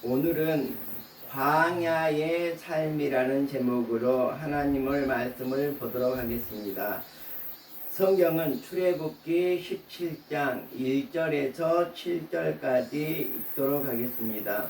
오늘은 광야의 삶이라는 제목으로 하나님의 말씀을 보도록 하겠습니다. 성경은 출애굽기 17장 1절에서 7절까지 읽도록 하겠습니다.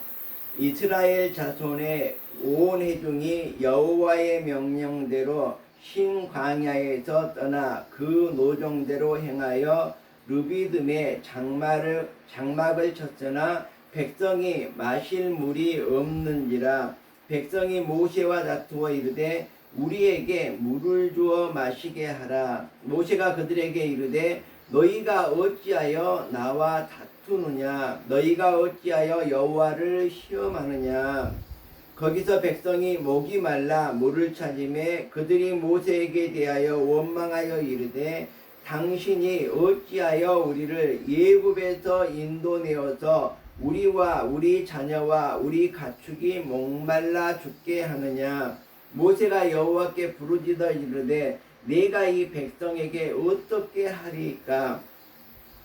이스라엘 자손의 온 회중이 여호와의 명령대로 신 광야에서 떠나 그 노정대로 행하여 르비딤에 장막을 쳤으나 백성이 마실 물이 없는지라. 백성이 모세와 다투어 이르되 우리에게 물을 주어 마시게 하라. 모세가 그들에게 이르되 너희가 어찌하여 나와 다투느냐? 너희가 어찌하여 여호와를 시험하느냐? 거기서 백성이 목이 말라 물을 찾으매 그들이 모세에게 대하여 원망하여 이르되 당신이 어찌하여 우리를 애굽에서 인도내어서 우리와 우리 자녀와 우리 가축이 목말라 죽게 하느냐? 모세가 여호와께 부르짖어 이르되 내가 이 백성에게 어떻게 하리까?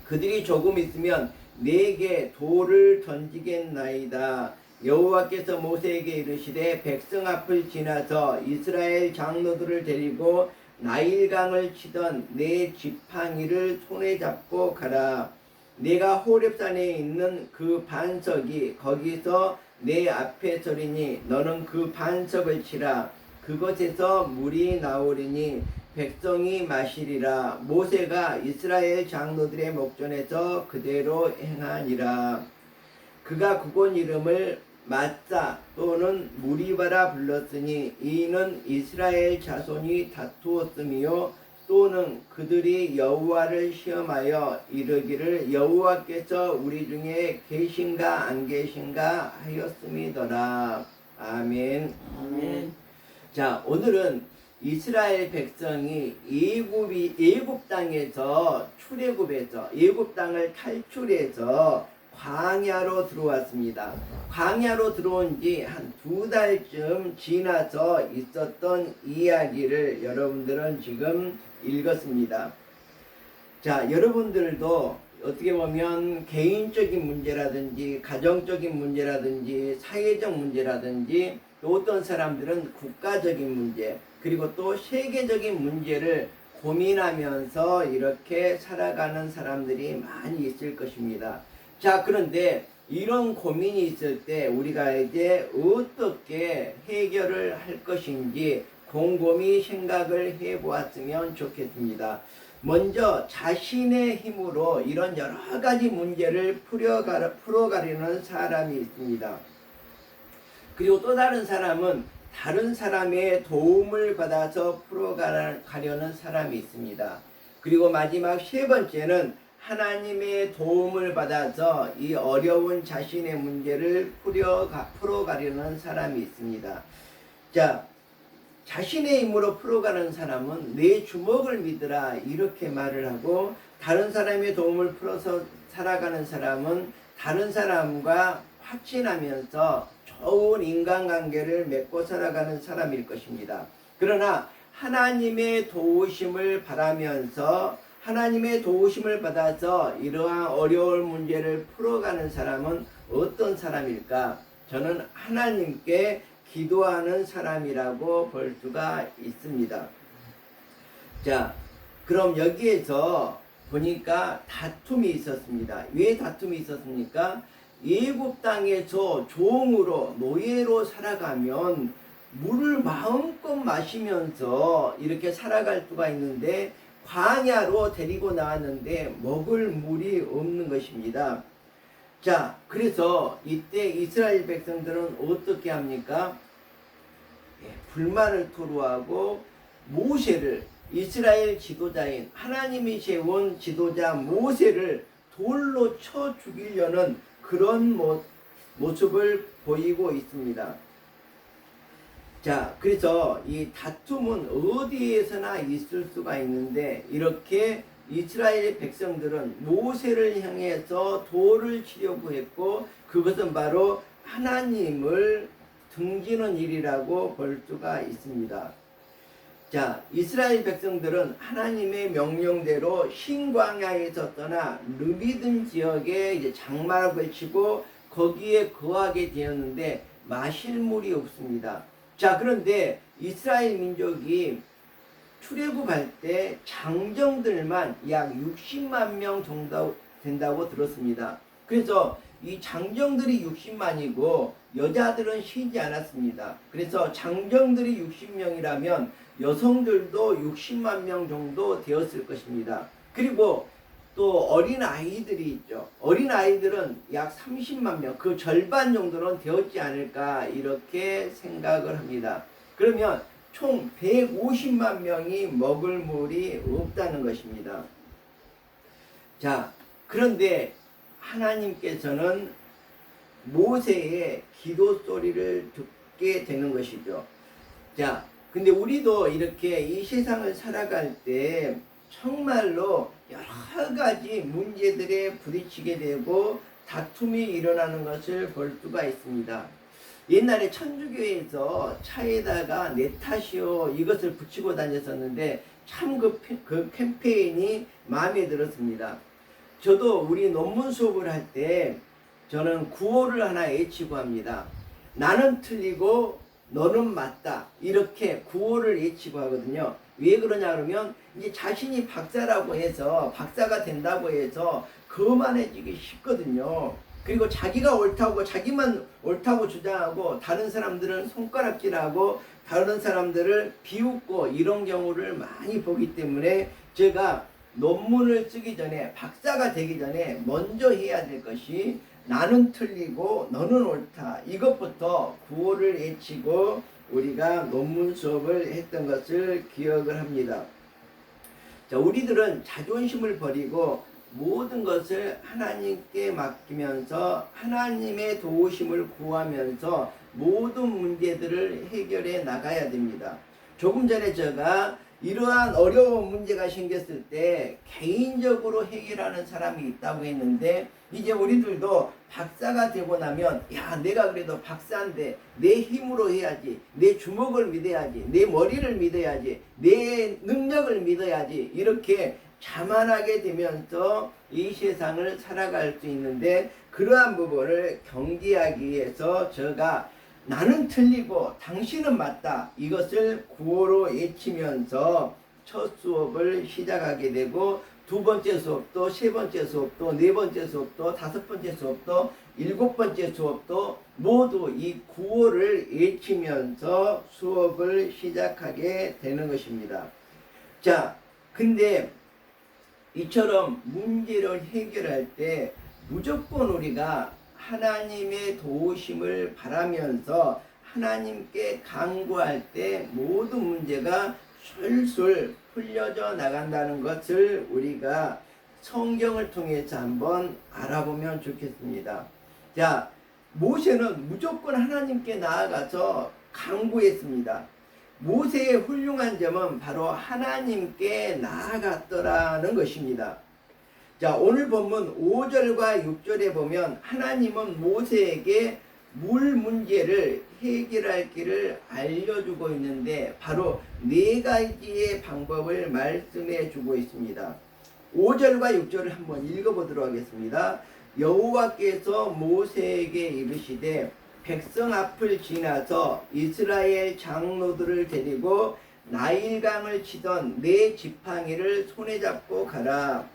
그들이 조금 있으면 내게 돌을 던지겠나이다. 여호와께서 모세에게 이르시되 백성 앞을 지나서 이스라엘 장로들을 데리고 나일강을 치던 내 지팡이를 손에 잡고 가라. 내가 호렙산에 있는 그 반석이 거기서 내 앞에 서리니 너는 그 반석을 치라. 그것에서 물이 나오리니 백성이 마시리라. 모세가 이스라엘 장로들의 목전에서 그대로 행하니라. 그가 그곳 이름을 마사 또는 무리바라 불렀으니 이는 이스라엘 자손이 다투었음이요 또는 그들이 여호와를 시험하여 이르기를 여호와께서 우리 중에 계신가 안 계신가 하였음이더라. 아멘. 아멘. 자, 오늘은 이스라엘 백성이 애굽 땅에서 출애굽해서 애굽 땅을 탈출해서 광야로 들어왔습니다. 광야로 들어온 지 한 2달쯤 지나서 있었던 이야기를 여러분들은 지금 읽었습니다. 자, 여러분들도 어떻게 보면 개인적인 문제라든지 가정적인 문제라든지 사회적 문제라든지 또 어떤 사람들은 국가적인 문제 그리고 또 세계적인 문제를 고민하면서 이렇게 살아가는 사람들이 많이 있을 것입니다. 자, 그런데 이런 고민이 있을 때 우리가 이제 어떻게 해결을 할 것인지 곰곰이 생각을 해보았으면 좋겠습니다. 먼저 자신의 힘으로 이런 여러 가지 문제를 풀어가려는 사람이 있습니다. 그리고 또 다른 사람은 다른 사람의 도움을 받아서 풀어가려는 사람이 있습니다. 그리고 마지막 세 번째는 하나님의 도움을 받아서 이 어려운 자신의 문제를 풀어가려는 사람이 있습니다. 자, 자신의 힘으로 풀어가는 사람은 내 주먹을 믿으라 이렇게 말을 하고 다른 사람의 도움을 풀어서 살아가는 사람은 다른 사람과 확신하면서 좋은 인간관계를 맺고 살아가는 사람일 것입니다. 그러나 하나님의 도우심을 바라면서 하나님의 도우심을 받아서 이러한 어려운 문제를 풀어가는 사람은 어떤 사람일까? 저는 하나님께 기도하는 사람이라고 볼 수가 있습니다. 자, 그럼 여기에서 보니까 다툼이 있었습니다. 왜 다툼이 있었습니까? 애굽 땅에서 종으로 노예로 살아가면 물을 마음껏 마시면서 이렇게 살아갈 수가 있는데 광야로 데리고 나왔는데 먹을 물이 없는 것입니다. 자, 그래서 이때 이스라엘 백성들은 어떻게 합니까? 불만을 토로하고 모세를 이스라엘 지도자인 하나님이 세운 지도자 모세를 돌로 쳐 죽이려는 그런 모습을 보이고 있습니다. 자, 그래서 이 다툼은 어디에서나 있을 수가 있는데 이렇게 이스라엘 백성들은 모세를 향해서 돌을 치려고 했고 그것은 바로 하나님을 등지는 일이라고 볼 수가 있습니다. 자, 이스라엘 백성들은 하나님의 명령대로 신광야에서 떠나 르비딤 지역에 이제 장막을 치고 거기에 거하게 되었는데 마실 물이 없습니다. 자, 그런데 이스라엘 민족이 출애굽할 때 장정들만 약 60만 명 정도 된다고 들었습니다. 그래서 이 장정들이 60만이고 여자들은 쉬지 않았습니다. 그래서 장정들이 60명이라면 여성들도 60만 명 정도 되었을 것입니다. 그리고 또 어린 아이들이 있죠. 어린 아이들은 약 30만 명, 그 절반 정도는 되었지 않을까 이렇게 생각을 합니다. 그러면 총 150만 명이 먹을 물이 없다는 것입니다. 자, 그런데 하나님께서는 모세의 기도 소리를 듣게 되는 것이죠. 자, 근데 우리도 이렇게 이 세상을 살아갈 때 정말로 여러 가지 문제들에 부딪히게 되고 다툼이 일어나는 것을 볼 수가 있습니다. 옛날에 천주교에서 차에다가 내 탓이요 이것을 붙이고 다녔었는데 참 그 캠페인이 마음에 들었습니다. 저도 우리 논문 수업을 할 때 저는 구호를 하나 외치고 합니다. 나는 틀리고 너는 맞다. 이렇게 구호를 외치고 하거든요. 왜 그러냐 그러면 이제 자신이 박사라고 해서 박사가 된다고 해서 거만해지기 쉽거든요. 그리고 자기가 옳다고 자기만 옳다고 주장하고 다른 사람들은 손가락질하고 다른 사람들을 비웃고 이런 경우를 많이 보기 때문에 제가 논문을 쓰기 전에 박사가 되기 전에 먼저 해야 될 것이 나는 틀리고 너는 옳다. 이것부터 구호를 외치고 우리가 논문 수업을 했던 것을 기억을 합니다. 자, 우리들은 자존심을 버리고 모든 것을 하나님께 맡기면서 하나님의 도우심을 구하면서 모든 문제들을 해결해 나가야 됩니다. 조금 전에 제가 이러한 어려운 문제가 생겼을 때 개인적으로 해결하는 사람이 있다고 했는데 이제 우리들도 박사가 되고 나면 야 내가 그래도 박사인데 내 힘으로 해야지, 내 주먹을 믿어야지, 내 머리를 믿어야지, 내 능력을 믿어야지 이렇게 자만하게 되면서 이 세상을 살아갈 수 있는데 그러한 부분을 경계하기 위해서 제가 나는 틀리고 당신은 맞다 이것을 구호로 외치면서 첫 수업을 시작하게 되고 두 번째 수업도 세 번째 수업도 네 번째 수업도 다섯 번째 수업도 일곱 번째 수업도 모두 이 구호를 외치면서 수업을 시작하게 되는 것입니다. 자, 근데 이처럼 문제를 해결할 때 무조건 우리가 하나님의 도우심을 바라면서 하나님께 간구할 때 모든 문제가 술술 풀려져 나간다는 것을 우리가 성경을 통해서 한번 알아보면 좋겠습니다. 자, 모세는 무조건 하나님께 나아가서 간구했습니다. 모세의 훌륭한 점은 바로 하나님께 나아갔더라는 것입니다. 자, 오늘 본문 5절과 6절에 보면 하나님은 모세에게 물 문제를 해결할 길을 알려주고 있는데 바로 네 가지의 방법을 말씀해 주고 있습니다. 5절과 6절을 한번 읽어보도록 하겠습니다. 여호와께서 모세에게 이르시되 백성 앞을 지나서 이스라엘 장로들을 데리고 나일강을 치던 네 지팡이를 손에 잡고 가라.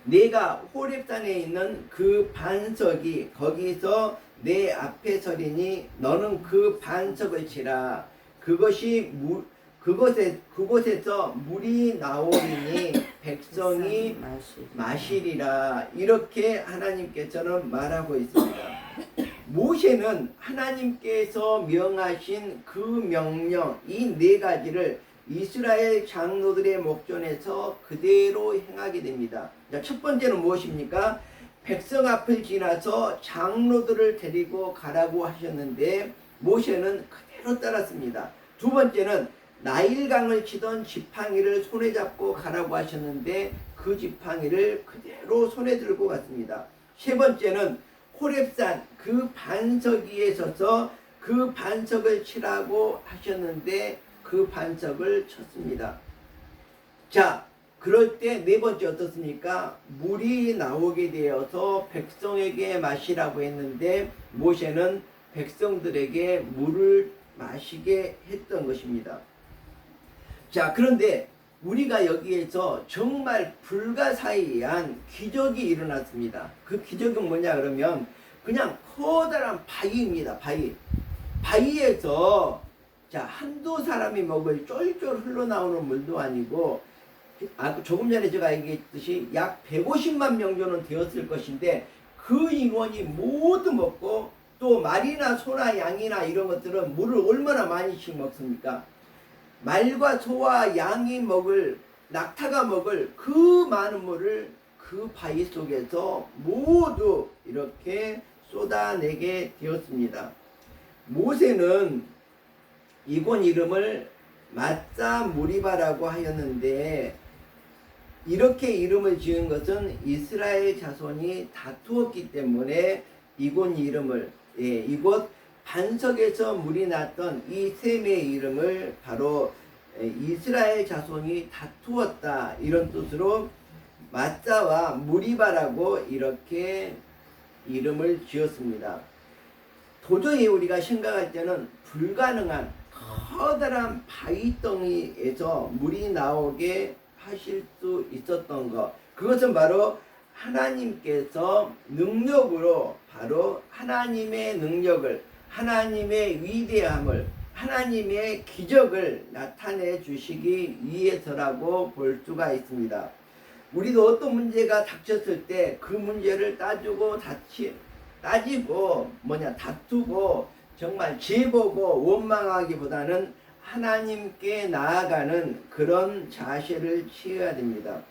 내가 호렙산에 있는 그 반석이 거기서 내 앞에 서리니 너는 그 반석을 치라. 그곳에서 물이 나오리니 백성이 마시리라. 이렇게 하나님께서는 말하고 있습니다. 모세는 하나님께서 명하신 그 명령 이 네 가지를 이스라엘 장로들의 목전에서 그대로 행하게 됩니다. 자, 첫 번째는 무엇입니까? 백성 앞을 지나서 장로들을 데리고 가라고 하셨는데 모세는 그대로 따랐습니다. 두 번째는 나일강을 치던 지팡이를 손에 잡고 가라고 하셨는데 그 지팡이를 그대로 손에 들고 갔습니다. 세 번째는 호렙산 그 반석 위에 서서 그 반석을 치라고 하셨는데 그 반석을 쳤습니다. 자, 그럴 때 네 번째 어떻습니까? 물이 나오게 되어서 백성에게 마시라고 했는데 모세는 백성들에게 물을 마시게 했던 것입니다. 자, 그런데 우리가 여기에서 정말 불가사의한 기적이 일어났습니다. 그 기적은 뭐냐 그러면 그냥 커다란 바위입니다. 바위에서 자, 한두 사람이 먹을 쫄쫄 흘러나오는 물도 아니고 조금 전에 제가 얘기했듯이 약 150만 명 정도는 되었을 것인데 그 인원이 모두 먹고 또 말이나 소나 양이나 이런 것들은 물을 얼마나 많이씩 먹습니까? 말과 소와 양이 먹을 낙타가 먹을 그 많은 물을 그 바위 속에서 모두 이렇게 쏟아내게 되었습니다. 모세는 이곳 이름을 마사 무리바라고 하였는데 이렇게 이름을 지은 것은 이스라엘 자손이 다투었기 때문에 이곳 이름을 이곳 반석에서 물이 났던 이 샘의 이름을 바로 이스라엘 자손이 다투었다 이런 뜻으로 마사와 무리바라고 이렇게 이름을 지었습니다. 도저히 우리가 생각할 때는 불가능한 커다란 바위덩이에서 물이 나오게 하실 수 있었던 것, 그것은 바로 하나님께서 능력으로 바로 하나님의 능력을, 하나님의 위대함을, 하나님의 기적을 나타내 주시기 위해서라고 볼 수가 있습니다. 우리도 어떤 문제가 닥쳤을 때 그 문제를 다투고 정말 죄보고 원망하기보다는 하나님께 나아가는 그런 자세를 취해야 됩니다.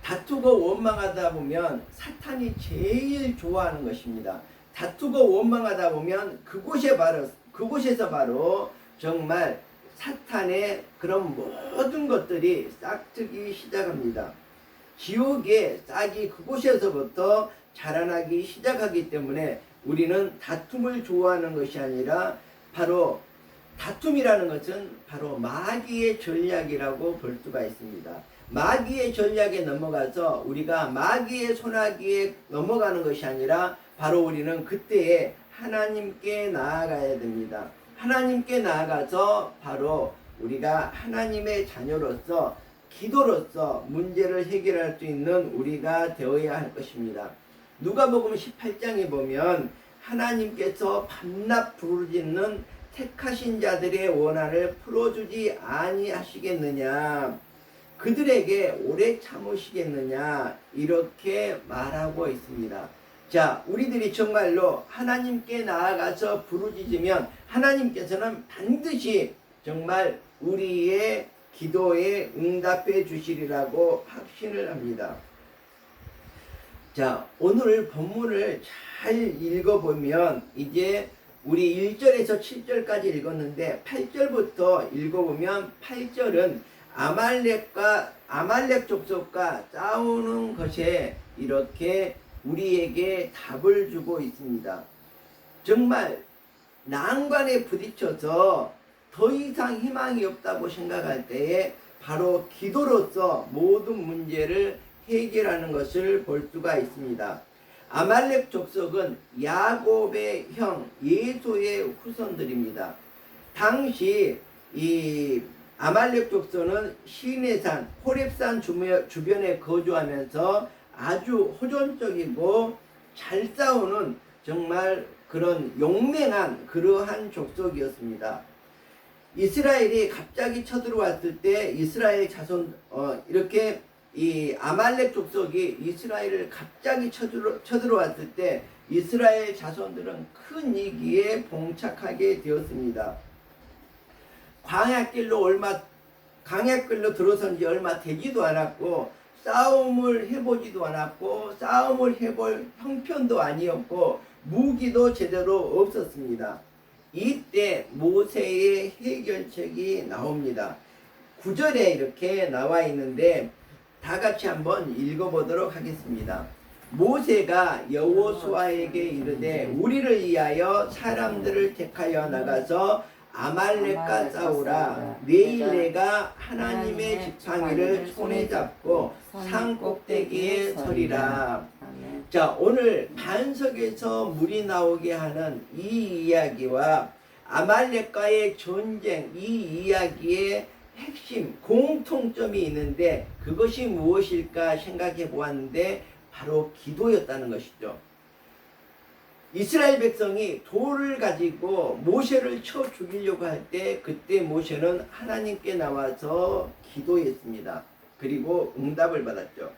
다투고 원망하다 보면 사탄이 제일 좋아하는 것입니다. 다투고 원망하다 보면 그곳에서 바로 정말 사탄의 그런 모든 것들이 싹트기 시작합니다. 지옥의 싹이 그곳에서부터 자라나기 시작하기 때문에 우리는 다툼을 좋아하는 것이 아니라 바로 다툼이라는 것은 바로 마귀의 전략이라고 볼 수가 있습니다. 마귀의 전략에 넘어가서 우리가 마귀의 손아귀에 넘어가는 것이 아니라 바로 우리는 그때에 하나님께 나아가야 됩니다. 하나님께 나아가서 바로 우리가 하나님의 자녀로서 기도로서 문제를 해결할 수 있는 우리가 되어야 할 것입니다. 누가복음 18장에 보면 하나님께서 밤낮 부르짖는 택하신 자들의 원한을 풀어주지 아니하시겠느냐, 그들에게 오래 참으시겠느냐, 이렇게 말하고 있습니다. 자, 우리들이 정말로 하나님께 나아가서 부르짖으면 하나님께서는 반드시 정말 우리의 기도에 응답해 주시리라고 확신을 합니다. 자, 오늘 본문을 잘 읽어보면 이제 우리 1절에서 7절까지 읽었는데 8절부터 읽어보면 8절은 아말렉 족속과 싸우는 것에 이렇게 우리에게 답을 주고 있습니다. 정말 난관에 부딪혀서 더 이상 희망이 없다고 생각할 때에 바로 기도로서 모든 문제를 해결하는 것을 볼 수가 있습니다. 아말렉 족속은 야곱의 형 예소의 후손들입니다. 당시 이 아말렉 족속은 시내산 호렙산 주변에 거주하면서 아주 호전적이고 잘 싸우는 정말 그런 용맹한 그러한 족속이었습니다. 이스라엘이 갑자기 쳐들어왔을 때 이스라엘 자손 이렇게 이 아말렉 족속이 이스라엘을 갑자기 쳐들어왔을 때 이스라엘 자손들은 큰 위기에 봉착하게 되었습니다. 광야길로 들어선 지 얼마 되지도 않았고 싸움을 해보지도 않았고 싸움을 해볼 형편도 아니었고 무기도 제대로 없었습니다. 이때 모세의 해결책이 나옵니다. 9절에 이렇게 나와 있는데 다 같이 한번 읽어보도록 하겠습니다. 모세가 여호수아에게 이르되 우리를 위하여 사람들을 택하여 나가서 아말렉과 싸우라. 내일 내가 하나님의 지팡이를 손에 잡고 산 꼭대기에 서리라. 아멘. 자, 오늘 반석에서 물이 나오게 하는 이 이야기와 아말렉과의 전쟁, 이 이야기의 핵심, 공통점이 있는데 그것이 무엇일까 생각해 보았는데 바로 기도였다는 것이죠. 이스라엘 백성이 돌을 가지고 모세를 쳐 죽이려고 할 때 그때 모세는 하나님께 나와서 기도했습니다. 그리고 응답을 받았죠.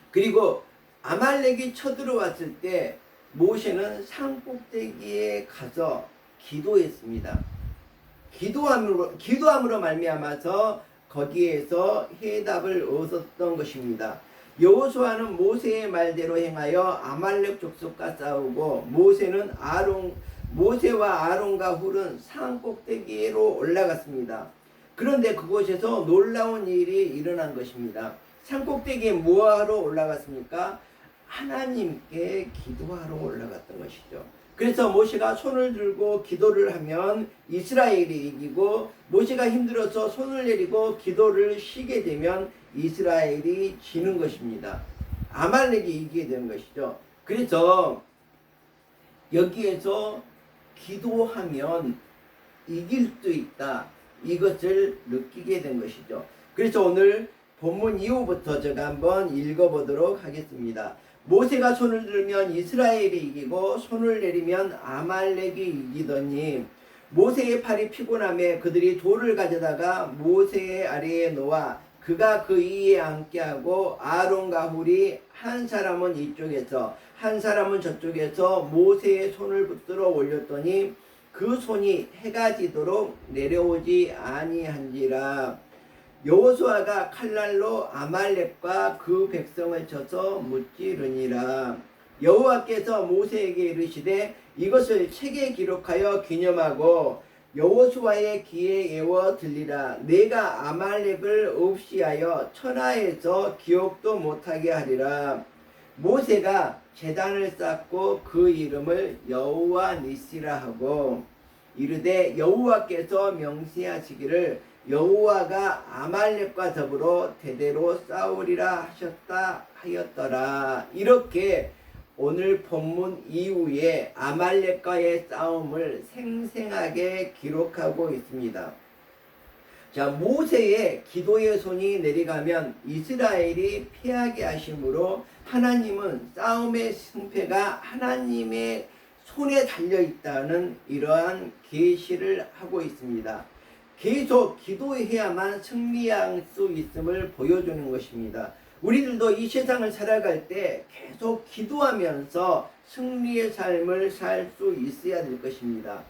그리고 아말렉이 쳐들어왔을 때 모세는 산 꼭대기에 가서 기도했습니다. 기도함으로 말미암아서 거기에서 해답을 얻었던 것입니다. 여호수아는 모세의 말대로 행하여 아말렉 족속과 싸우고 모세와 아론과 훌은 산 꼭대기로 올라갔습니다. 그런데 그곳에서 놀라운 일이 일어난 것입니다. 산 꼭대기에 뭐하러 올라갔습니까? 하나님께 기도하러 올라갔던 것이죠. 그래서 모세가 손을 들고 기도를 하면 이스라엘이 이기고, 모세가 힘들어서 손을 내리고 기도를 쉬게 되면 이스라엘이 지는 것입니다. 아말렉이 이기게 되는 것이죠. 그래서 여기에서 기도하면 이길 수 있다, 이것을 느끼게 된 것이죠. 그래서 오늘 본문 이후부터 제가 한번 읽어보도록 하겠습니다. 모세가 손을 들면 이스라엘이 이기고 손을 내리면 아말렉이 이기더니 모세의 팔이 피곤함에 그들이 돌을 가져다가 모세의 아래에 놓아 그가 그 위에 앉게 하고 아론과 훌이 한 사람은 이쪽에서 한 사람은 저쪽에서 모세의 손을 붙들어 올렸더니 그 손이 해가 지도록 내려오지 아니한지라. 여호수아가 칼날로 아말렉과 그 백성을 쳐서 무찌르니라. 여호와께서 모세에게 이르시되 이것을 책에 기록하여 기념하고 여호수아의 귀에 예워 들리라. 내가 아말렉을 없이하여 천하에서 기억도 못하게 하리라. 모세가 제단을 쌓고 그 이름을 여호와 니시라 하고 이르되 여호와께서 명시하시기를 여호와가 아말렉과 더불어 대대로 싸우리라 하셨다 하였더라. 이렇게 오늘 본문 이후에 아말렉과의 싸움을 생생하게 기록하고 있습니다. 자, 모세의 기도의 손이 내려가면 이스라엘이 패하게 하심으로 하나님은 싸움의 승패가 하나님의 손에 달려있다는 이러한 계시를 하고 있습니다. 계속 기도해야만 승리할 수 있음을 보여주는 것입니다. 우리들도 이 세상을 살아갈 때 계속 기도하면서 승리의 삶을 살 수 있어야 될 것입니다.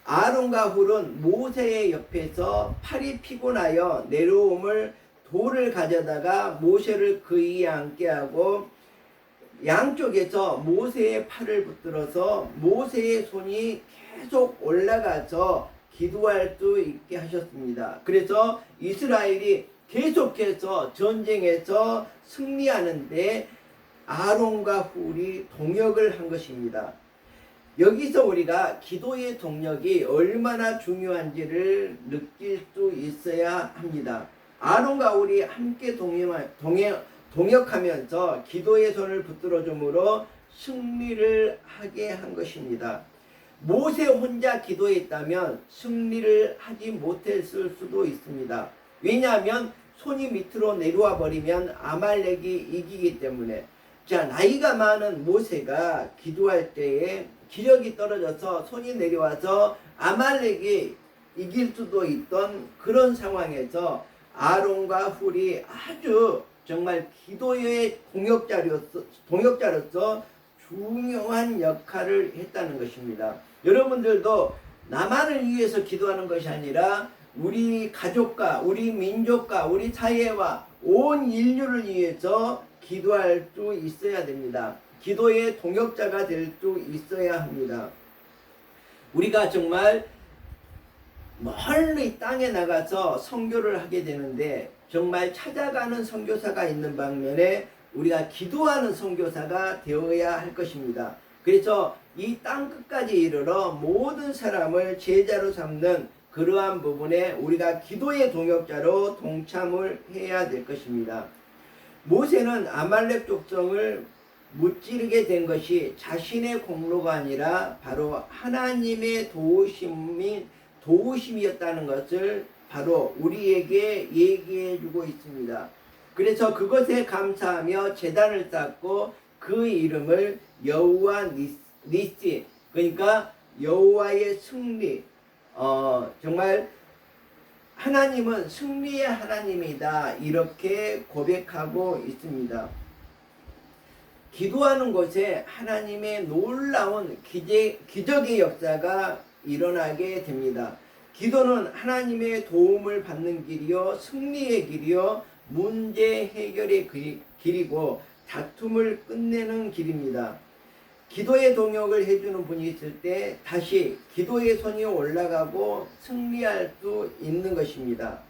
아론과 훌은 모세의 옆에서 팔이 피곤하여 내려옴을 돌을 가져다가 모세를 그 위에 앉게 하고 양쪽에서 모세의 팔을 붙들어서 모세의 손이 계속 올라가서 기도할 수 있게 하셨습니다. 그래서 이스라엘이 계속해서 전쟁에서 승리하는데 아론과 훌이 동역을 한 것입니다. 여기서 우리가 기도의 동력이 얼마나 중요한지를 느낄 수 있어야 합니다. 아론과 훌이 함께 동역하면서 기도의 손을 붙들어줌으로 승리를 하게 한 것입니다. 모세 혼자 기도했다면 승리를 하지 못했을 수도 있습니다. 왜냐하면 손이 밑으로 내려와 버리면 아말렉이 이기기 때문에. 자, 나이가 많은 모세가 기도할 때에 기력이 떨어져서 손이 내려와서 아말렉이 이길 수도 있던 그런 상황에서 아론과 훌이 아주 정말 기도의 동역자로서 중요한 역할을 했다는 것입니다. 여러분들도 나만을 위해서 기도하는 것이 아니라 우리 가족과 우리 민족과 우리 사회와 온 인류를 위해서 기도할 수 있어야 됩니다. 기도의 동역자가 될 수 있어야 합니다. 우리가 정말 멀리 땅에 나가서 선교를 하게 되는데 정말 찾아가는 선교사가 있는 반면에 우리가 기도하는 선교사가 되어야 할 것입니다. 그래서 이 땅 끝까지 이르러 모든 사람을 제자로 삼는 그러한 부분에 우리가 기도의 동역자로 동참을 해야 될 것입니다. 모세는 아말렉 족속을 무찌르게 된 것이 자신의 공로가 아니라 바로 하나님의 도우심이었다는 것을 바로 우리에게 얘기해 주고 있습니다. 그래서 그것에 감사하며 제단을 쌓고 그 이름을 여호와 니시, 그러니까 여호와의 승리, 정말 하나님은 승리의 하나님이다, 이렇게 고백하고 있습니다. 기도하는 곳에 하나님의 놀라운 기적의 역사가 일어나게 됩니다. 기도는 하나님의 도움을 받는 길이요, 승리의 길이요, 문제 해결의 길이고 다툼을 끝내는 길입니다. 기도의 동역을 해주는 분이 있을 때 다시 기도의 손이 올라가고 승리할 수 있는 것입니다.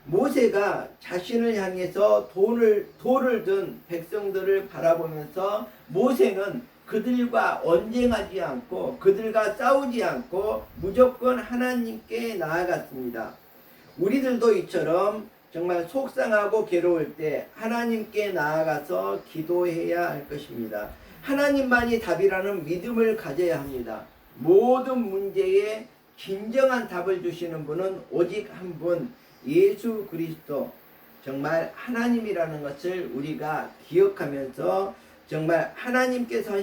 모세가 자신을 향해서 돌을 든 백성들을 바라보면서 모세는 그들과 언쟁하지 않고 그들과 싸우지 않고 무조건 하나님께 나아갔습니다. 우리들도 이처럼 정말 속상하고 괴로울 때 하나님께 나아가서 기도해야 할 것입니다. 하나님만이 답이라는 믿음을 가져야 합니다. 모든 문제에 진정한 답을 주시는 분은 오직 한 분, 예수 그리스도, 정말 하나님이라는 것을 우리가 기억하면서 정말 하나님께서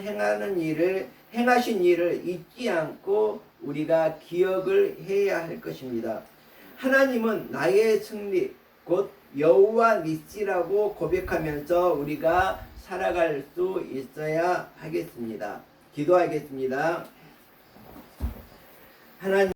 행하신 일을 잊지 않고 우리가 기억을 해야 할 것입니다. 하나님은 나의 승리, 곧 여호와 니시라고 고백하면서 우리가 살아갈 수 있어야 하겠습니다. 기도하겠습니다. 하나님